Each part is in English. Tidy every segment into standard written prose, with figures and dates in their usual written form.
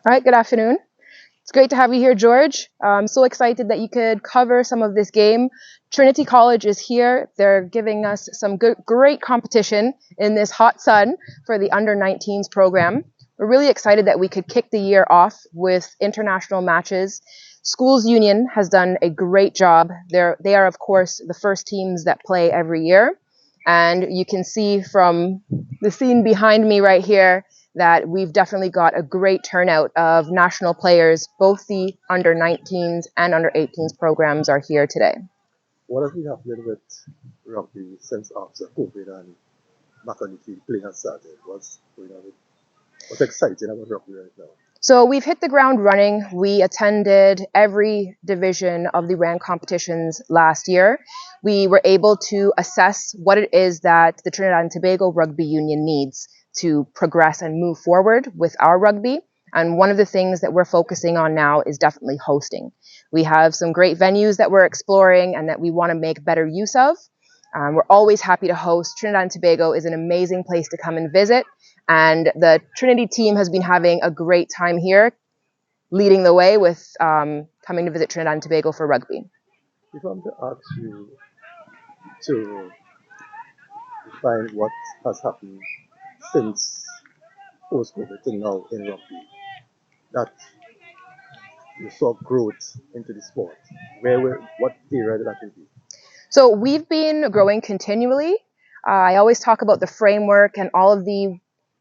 All right, good afternoon. It's great to have you here, George. I'm so excited that you could cover some of this game. Trinity College is here. They're giving us some great competition in this hot sun for the under-19s program. We're really excited that we could kick the year off with international matches. Schools Union has done a great job. They are, of course, the first teams that play every year. And you can see from the scene behind me right here that we've definitely got a great turnout of national players. Both the under-19s and under-18s programs are here today. What has been happening with rugby since after COVID and back on the field playing has started? What's going on? What's exciting about rugby right now? So we've hit the ground running. We attended every division of the RAN competitions last year. We were able to assess what it is that the Trinidad and Tobago Rugby Union needs to progress and move forward with our rugby. And one of the things that we're focusing on now is definitely hosting. We have some great venues that we're exploring and that we want to make better use of. We're always happy to host. Trinidad and Tobago is an amazing place to come and visit. And the Trinity team has been having a great time here, leading the way with coming to visit Trinidad and Tobago for rugby. If I'm to ask you to define what has happened since post-COVID to now in rugby, that you saw growth into the sport, what era did that be? So we've been growing continually. I always talk about the framework and all of the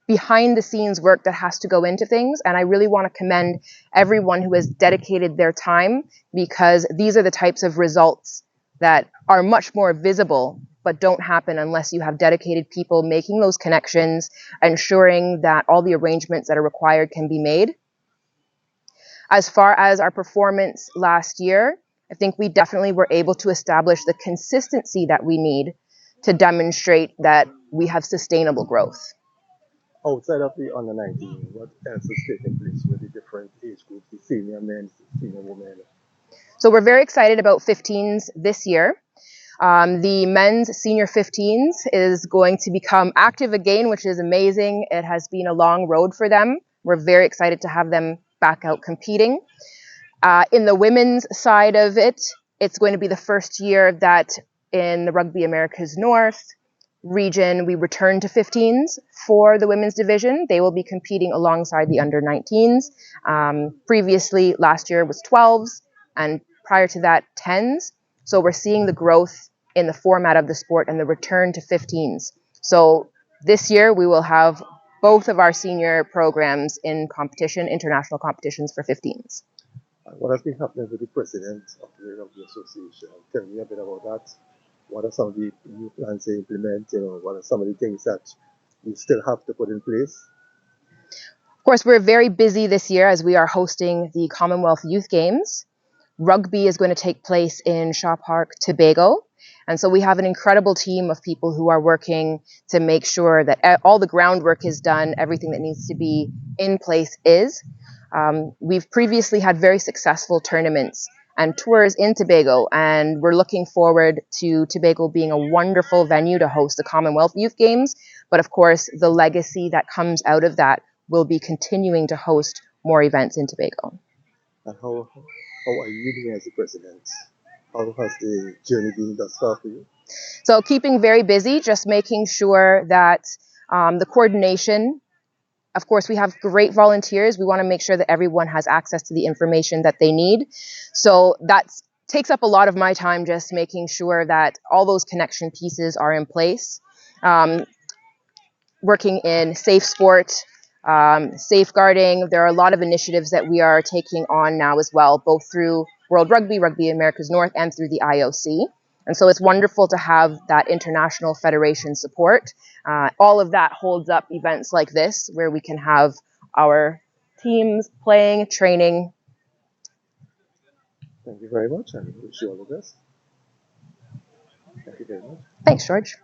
behind the scenes work that has to go into things. And I really want to commend everyone who has dedicated their time, because these are the types of results that are much more visible, but don't happen unless you have dedicated people making those connections, ensuring that all the arrangements that are required can be made. As far as our performance last year, I think we definitely were able to establish the consistency that we need to demonstrate that we have sustainable growth. Outside of the under 19, what else is taking place with the different age groups, the senior men, senior women? So we're very excited about 15s this year. The men's senior 15s is going to become active again, which is amazing. It has been a long road for them. We're very excited to have them back out competing. In the women's side of it, it's going to be the first year that in the Rugby Americas North region, we return to 15s for the women's division. They will be competing alongside the under 19s. Previously, last year was 12s, and prior to that, 10s. So we're seeing the growth in the format of the sport and the return to 15s. So this year, we will have both of our senior programs in competition, international competitions for 15s. What has been happening with the president of the Rugby Association? Tell me a bit about that. What are some of the new plans to implement? What are some of the things that you still have to put in place? Of course, we're very busy this year as we are hosting the Commonwealth Youth Games. Rugby is going to take place in Shaw Park, Tobago. And so we have an incredible team of people who are working to make sure that all the groundwork is done, everything that needs to be in place is. We've previously had very successful tournaments and tours in Tobago, and we're looking forward to Tobago being a wonderful venue to host the Commonwealth Youth Games. But of course, the legacy that comes out of that will be continuing to host more events in Tobago. And how are you doing as the president? How has the journey been thus far for you? So keeping very busy, just making sure that the coordination. Of course, we have great volunteers. We want to make sure that everyone has access to the information that they need. So that takes up a lot of my time, just making sure that all those connection pieces are in place. Working in safe sport, safeguarding. There are a lot of initiatives that we are taking on now as well, both through World Rugby, Rugby Americas North, and through the IOC. And so it's wonderful to have that international federation support. All of that holds up events like this, where we can have our teams playing, training. Thank you very much, and wish you all the best. Thank you very much. Thanks, George.